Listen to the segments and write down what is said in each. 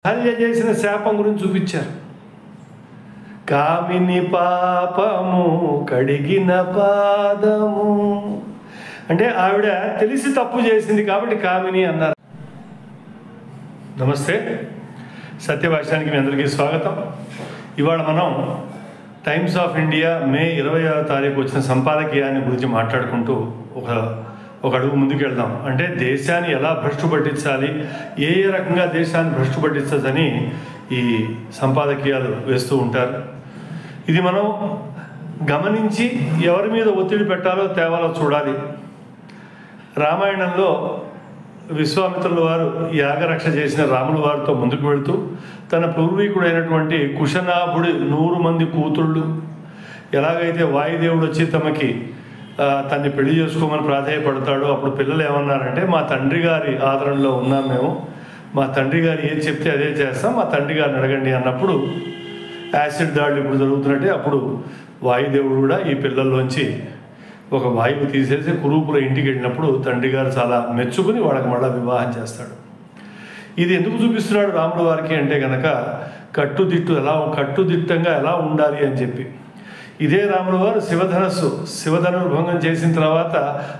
హల్య చేసిన శాపం గురించి చూపించారు. కామిని పాపము కడిగిన పాదము అంటే ఆవిడ తెలిసి తప్పు చేసింది కాబట్టి కామిని అన్నారు. నమస్తే, సత్యభాష్యానికి మీ అందరికీ స్వాగతం. ఇవాళ మనం టైమ్స్ ఆఫ్ ఇండియా మే 26వ తారీఖు వచ్చిన సంపాదకీయాన్ని గురించి మాట్లాడుకుంటూ ఒక అడుగు ముందుకు వెళ్దాం. అంటే దేశాన్ని ఎలా భ్రష్టు పట్టించాలి, ఏ రకంగా దేశాన్ని భ్రష్టు పట్టించదని ఈ సంపాదకీయాలు వేస్తూ ఉంటారు. ఇది మనం గమనించి ఎవరి మీద ఒత్తిడి పెట్టాలో తేవాలో చూడాలి. రామాయణంలో విశ్వామిత్రుల వారు యాగరక్ష చేసిన రాముల వారితో ముందుకు వెళుతూ తన పూర్వీకుడైనటువంటి కుశనాభుడి 100 మంది కూతుళ్ళు ఎలాగైతే వాయుదేవుడు వచ్చి తమకి తన్ని పెళ్లి చేసుకోమని ప్రాధాయపడతాడో అప్పుడు పిల్లలు ఏమన్నారంటే, మా తండ్రి గారి ఆదరణలో ఉన్నాం మేము, మా తండ్రి గారు ఏది చెప్తే అదే చేస్తాం, మా తండ్రి గారిని అడగండి అన్నప్పుడు యాసిడ్ దాడులు ఇప్పుడు జరుగుతున్నట్టే అప్పుడు వాయుదేవుడు కూడా ఈ పిల్లల్లోంచి ఒక వాయువు తీసేసి కురూపుల ఇంటికి వెళ్ళినప్పుడు తండ్రి గారు చాలా మెచ్చుకుని వాళ్ళకి మళ్ళీ వివాహం చేస్తాడు. ఇది ఎందుకు చూపిస్తున్నాడు రాముల వారికి అంటే కనుక కట్టుదిట్టంగా ఎలా ఉండాలి అని చెప్పి. ఇదే రాముల వారు శివధనుర్భంగం చేసిన తర్వాత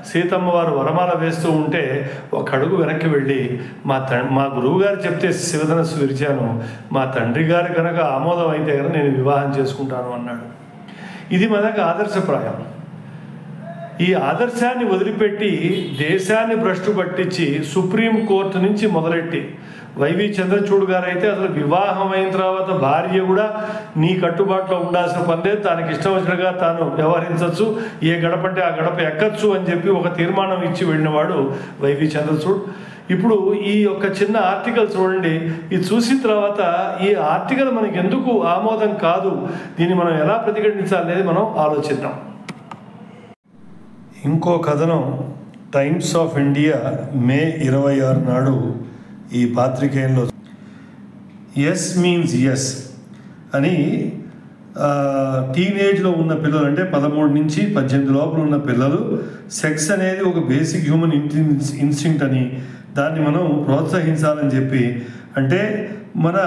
సీతమ్మ వారు వరమాల వేస్తూ ఉంటే ఒక అడుగు వెనక్కి వెళ్ళి మా గురువు గారు చెప్తే శివధనస్సు విరిచాను, మా తండ్రి గారు కనుక ఆమోదం అయితే కనుక నేను వివాహం చేసుకుంటాను అన్నాడు. ఇది మనకు ఆదర్శప్రాయం. ఈ ఆదర్శాన్ని వదిలిపెట్టి దేశాన్ని భ్రష్టు పట్టించి సుప్రీంకోర్టు నుంచి మొదలెట్టి వైవి చంద్రచూడ్ గారు అయితే అసలు వివాహం అయిన తర్వాత భార్య కూడా నీ కట్టుబాటులో ఉండాల్సిన పని లేదు, తనకి ఇష్టం వచ్చినట్టుగా తాను వ్యవహరించవచ్చు, ఏ గడప అంటే ఆ గడప ఎక్కచ్చు అని చెప్పి ఒక తీర్మానం ఇచ్చి వెళ్ళినవాడు వైవి చంద్రచూడ్. ఇప్పుడు ఈ యొక్క చిన్న ఆర్టికల్ చూడండి, ఇది చూసిన తర్వాత ఈ ఆర్టికల్ మనకి ఎందుకు ఆమోదం కాదు, దీన్ని మనం ఎలా ప్రతిఘటించాలి అనేది మనం ఆలోచిద్దాం. ఇంకో కథనం టైమ్స్ ఆఫ్ ఇండియా మే 26 నాడు ఈ పాత్రికేయంలో ఎస్ మీన్స్ ఎస్ అని టీనేజ్లో ఉన్న పిల్లలు అంటే 13 నుంచి 18 లోపల ఉన్న పిల్లలు సెక్స్ అనేది ఒక బేసిక్ హ్యూమన్ ఇన్స్టింక్ట్ అని దాన్ని మనం ప్రోత్సహించాలని చెప్పి, అంటే మన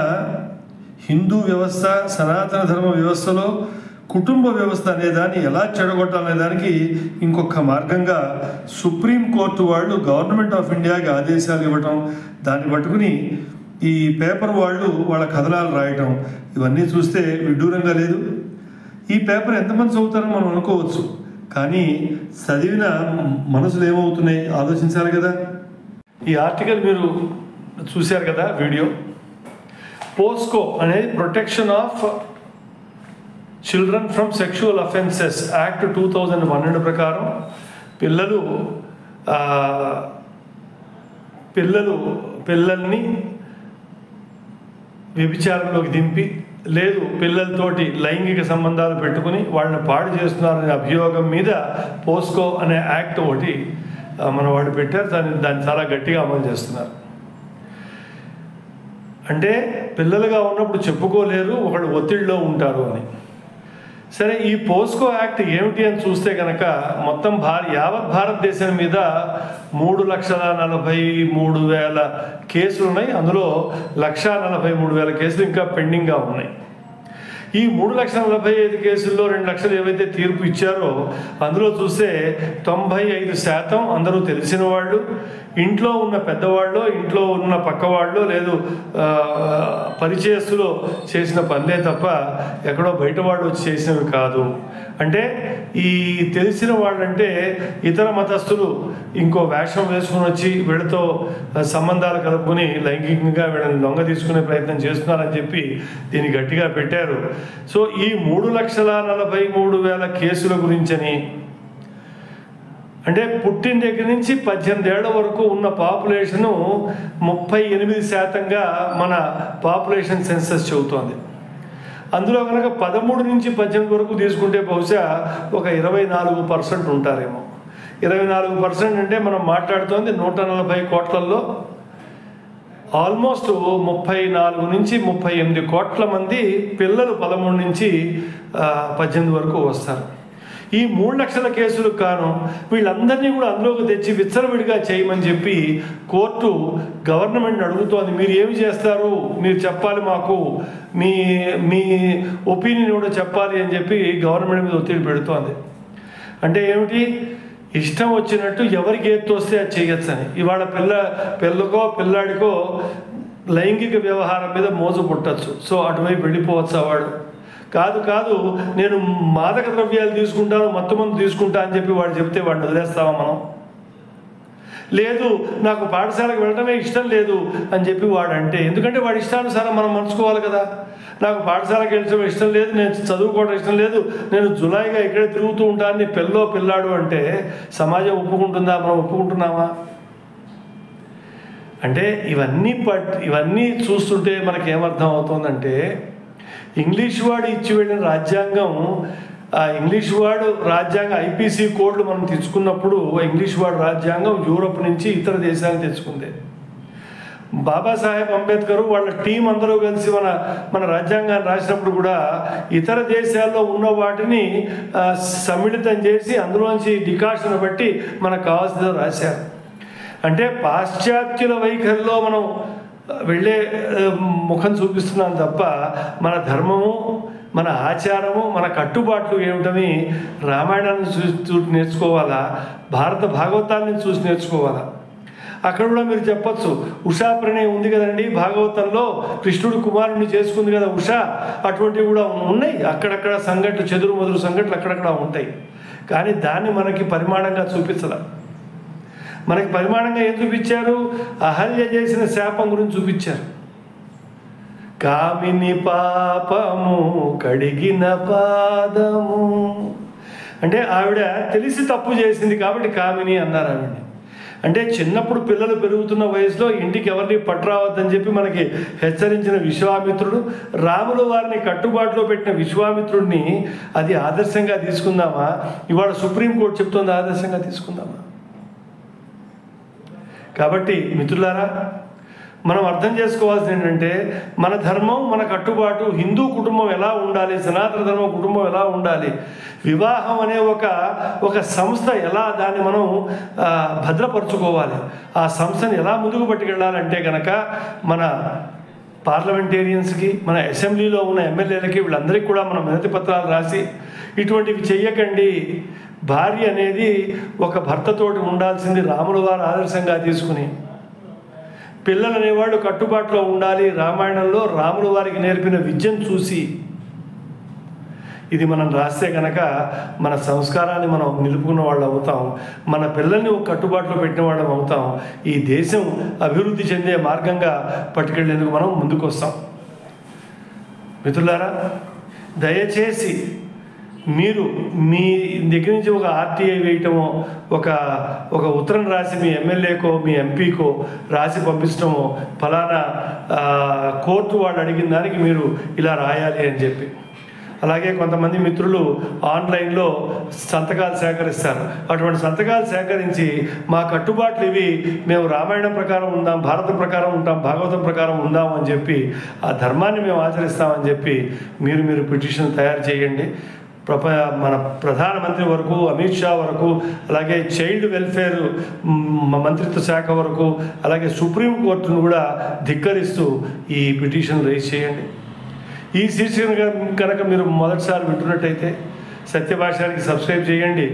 హిందూ వ్యవస్థ సనాతన ధర్మ వ్యవస్థలో కుటుంబ వ్యవస్థ అనేదాన్ని ఎలా చెడగొట్టాలనే దానికి ఇంకొక మార్గంగా సుప్రీంకోర్టు వాళ్ళు గవర్నమెంట్ ఆఫ్ ఇండియాకి ఆదేశాలు ఇవ్వటం, దాన్ని పట్టుకుని ఈ పేపర్ వాళ్ళు వాళ్ళ కథనాలు రాయటం, ఇవన్నీ చూస్తే విడ్డూరంగా లేదు. ఈ పేపర్ ఎంతమంది చదువుతారని మనం అనుకోవచ్చు, కానీ చదివిన మనసులు ఏమవుతున్నాయి ఆలోచించాలి కదా. ఈ ఆర్టికల్ మీరు చూశారు కదా వీడియో. పోస్కో అనేది protection of children from sexual offences act 2001 ప్రకారం పిల్లల్ని వ్యభిచారంలోకి దింపి లేదు పిల్లలతోటి లైంగిక సంబంధాలు పెట్టుకుని వాళ్ళని పాడు చేస్తున్నారనే అభియోగం మీద పోస్కో అనే యాక్ట్ ఒకటి మన వాళ్ళు పెట్టారు. దాన్ని చాలా గట్టిగా అమలు చేస్తున్నారు. అంటే పిల్లలుగా ఉన్నప్పుడు చెప్పుకోలేరు, ఒకళ్ళు ఒత్తిడిలో ఉంటారు అని. సరే, ఈ పోస్కో యాక్ట్ ఏమిటి అని చూస్తే కనుక మొత్తం యావత్ భారతదేశం మీద 3,43,000 కేసులు ఉన్నాయి. అందులో 1,43,000 కేసులు ఇంకా పెండింగ్గా ఉన్నాయి. ఈ 3,45,000 కేసుల్లో 2 లక్షలు ఏవైతే తీర్పు ఇచ్చారో అందులో చూస్తే 95% అందరూ తెలిసిన వాళ్ళు, ఇంట్లో ఉన్న పెద్దవాళ్ళు, ఇంట్లో ఉన్న పక్కవాళ్ళు, లేదు పరిచయస్తులో చేసిన పనులే తప్ప ఎక్కడో బయట వాళ్ళు వచ్చి చేసినవి కాదు. అంటే ఈ తెలిసిన వాళ్ళంటే ఇతర మతస్థులు ఇంకో వేషం వేసుకుని వచ్చి వీళ్ళతో సంబంధాలు కలుపుకొని లైంగికంగా వీళ్ళని దొంగ తీసుకునే ప్రయత్నం చేస్తున్నారని చెప్పి దీన్ని గట్టిగా పెట్టారు. సో ఈ 3,43,000 కేసుల గురించని, అంటే పుట్టిన దగ్గర నుంచి 18 ఏళ్ల వరకు ఉన్న పాపులేషను 38%గా మన పాపులేషన్ సెన్సస్ చెబుతోంది. అందులో కనుక 13 నుంచి 18 వరకు తీసుకుంటే బహుశా ఒక 24% ఉంటారేమో. 24% అంటే మనం మాట్లాడుతోంది 140 కోట్లలో ఆల్మోస్ట్ 34 నుంచి 38 కోట్ల మంది పిల్లలు 13 నుంచి 18 వరకు వస్తారు. ఈ 3 లక్షల కేసులకు కాను వీళ్ళందరినీ కూడా అందులోకి తెచ్చి విచ్చలవిడిగా చేయమని చెప్పి కోర్టు గవర్నమెంట్ని అడుగుతోంది. మీరు ఏమి చేస్తారు, మీరు చెప్పాలి, మాకు మీ మీ ఒపీనియన్ కూడా చెప్పాలి అని చెప్పి గవర్నమెంట్ మీద ఒత్తిడి పెడుతోంది. అంటే ఏమిటి, ఇష్టం వచ్చినట్టు ఎవరికి ఏది తోస్తే అది చేయొచ్చని. ఇవాళ పిల్లకో పిల్లాడికో లైంగిక వ్యవహారం మీద మోజు పుట్టచ్చు, సో అటువైపు వెళ్ళిపోవచ్చు. వాడు కాదు నేను మాదక ద్రవ్యాలు తీసుకుంటాను, మత్తు మందు తీసుకుంటా అని చెప్పి వాడు చెప్తే వాడిని వదిలేస్తావా మనం? లేదు, నాకు పాఠశాలకు వెళ్ళడమే ఇష్టం లేదు అని చెప్పి వాడు అంటే, ఎందుకంటే వాడి ఇష్టానుసారం మనం మలుచుకోవాలి కదా. నాకు పాఠశాలకు వెళ్ళడం ఇష్టం లేదు, నేను చదువుకోవడం ఇష్టం లేదు, నేను జులాయిగా ఇక్కడే తిరుగుతూ ఉంటాను పిల్లాడు అంటే సమాజం ఒప్పుకుంటుందా? మనం ఒప్పుకుంటున్నామా? అంటే ఇవన్నీ చూస్తుంటే మనకేమర్థం అవుతుందంటే, ఇంగ్లీష్ వాడు ఇచ్చి వెళ్ళిన రాజ్యాంగం, ఆ ఇంగ్లీష్ వాడు రాజ్యాంగం ఐపీసీ కోడ్లు మనం తెచ్చుకున్నప్పుడు ఇంగ్లీష్ వాడు రాజ్యాంగం యూరోప్ నుంచి ఇతర దేశాలకు తెచ్చుకుంది. బాబాసాహెబ్ అంబేద్కర్ వాళ్ళ టీం అందరూ కలిసి మన రాజ్యాంగాన్ని రాసినప్పుడు కూడా ఇతర దేశాల్లో ఉన్న వాటిని సమ్మిళితం చేసి అందులోంచి డికాషన్ బట్టి మనకు కావాల్సిందో రాశారు. అంటే పాశ్చాత్యుల వైఖరిలో మనం వెళ్ళే ముఖం చూపిస్తున్నాం తప్ప మన ధర్మము, మన ఆచారము, మన కట్టుబాట్లు ఏమిటని రామాయణాన్ని చూసి నేర్చుకోవాలా, భారత భాగవతాన్ని చూసి నేర్చుకోవాలా. అక్కడ కూడా మీరు చెప్పచ్చు, ఉషా ప్రణయం ఉంది కదండి భాగవతంలో, కృష్ణుడు కుమారుడిని చేసుకుంది కదా ఉష, అటువంటివి కూడా ఉన్నాయి. అక్కడక్కడ సంఘటనలు, చెదురుమదురు సంఘటనలు అక్కడక్కడ ఉంటాయి. కానీ దాన్ని మనకి పరిమాణంగా చూపించాల. మనకి పరిమాణంగా ఏం చూపించారు? అహల్య చేసిన శాపం గురించి చూపించారు. కామిని పాపము కడిగిన పాదము అంటే ఆవిడ తెలిసి తప్పు చేసింది కాబట్టి కామిని అన్నారు ఆవిడని. అంటే చిన్నప్పుడు పిల్లలు పెరుగుతున్న వయసులో ఇంటికి ఎవరిని పట్టురావద్దని చెప్పి మనకి హెచ్చరించిన విశ్వామిత్రుడు, రాములు వారిని కట్టుబాటులో పెట్టిన విశ్వామిత్రుడిని అది ఆదర్శంగా తీసుకుందామా? ఇవాళ సుప్రీంకోర్టు చెప్తుంది ఆదర్శంగా తీసుకుందామా? కాబట్టి మిత్రులారా, మనం అర్థం చేసుకోవాల్సింది ఏంటంటే, మన ధర్మం, మన కట్టుబాటు, హిందూ కుటుంబం ఎలా ఉండాలి, సనాతన ధర్మ కుటుంబం ఎలా ఉండాలి, వివాహం అనే ఒక సంస్థ ఎలా దాన్ని మనం భద్రపరచుకోవాలి, ఆ సంస్థని ఎలా ముందుకు పట్టుకెళ్ళాలంటే కనుక మన పార్లమెంటేరియన్స్కి, మన అసెంబ్లీలో ఉన్న ఎమ్మెల్యేలకి, వీళ్ళందరికీ కూడా మనం వినతి పత్రాలు రాసి ఇటువంటివి చెయ్యకండి, భార్య అనేది ఒక భర్తతోటి ఉండాల్సింది రాముల వారు ఆదర్శంగా తీసుకుని, పిల్లలు అనేవాళ్ళు కట్టుబాటులో ఉండాలి, రామాయణంలో రాముల వారికి నేర్పిన విద్యను చూసి, ఇది మనం రాస్తే కనుక మన సంస్కారాన్ని మనం నిలుపుకున్న వాళ్ళు అవుతాం, మన పిల్లల్ని ఒక కట్టుబాటులో పెట్టిన వాళ్ళం అవుతాం, ఈ దేశం అభివృద్ధి చెందే మార్గంగా పట్టుకెళ్ళేందుకు మనం ముందుకు వస్తాం. మిత్రులారా, దయచేసి మీరు మీ దగ్గర నుంచి ఒక ఆర్టీఐ వేయటమో, ఒక ఉత్తరం రాసి మీ ఎమ్మెల్యేకో మీ ఎంపీకో రాసి పంపించడమో, ఫలానా కోర్టు వాళ్ళు అడిగిన దానికి మీరు ఇలా రాయాలి అని చెప్పి. అలాగే కొంతమంది మిత్రులు ఆన్లైన్లో సంతకాలు సేకరిస్తారు. అటువంటి సంతకాలు సేకరించి మా కట్టుబాట్లు ఇవి, మేము రామాయణం ప్రకారం ఉందాం, భారతం ప్రకారం ఉంటాం, భాగవతం ప్రకారం ఉందాం అని చెప్పి, ఆ ధర్మాన్ని మేము ఆచరిస్తామని చెప్పి మీరు పిటిషన్ తయారు చేయండి. మన ప్రధానమంత్రి వరకు, అమిత్ షా వరకు, అలాగే చైల్డ్ వెల్ఫేర్ మంత్రిత్వ శాఖ వరకు, అలాగే సుప్రీంకోర్టును కూడా ధిక్కరిస్తూ ఈ పిటిషన్ రైజ్ చేయండి. ఈ శీర్షిక కనుక మీరు మొదటిసారి వింటున్నట్టయితే సత్యభాషానికి సబ్స్క్రైబ్ చేయండి,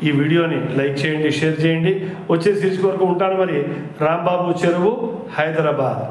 ఈ వీడియోని లైక్ చేయండి, షేర్ చేయండి. వచ్చే శీర్షిక వరకు ఉంటాను మరి. రాంబాబు చెరువు, హైదరాబాద్.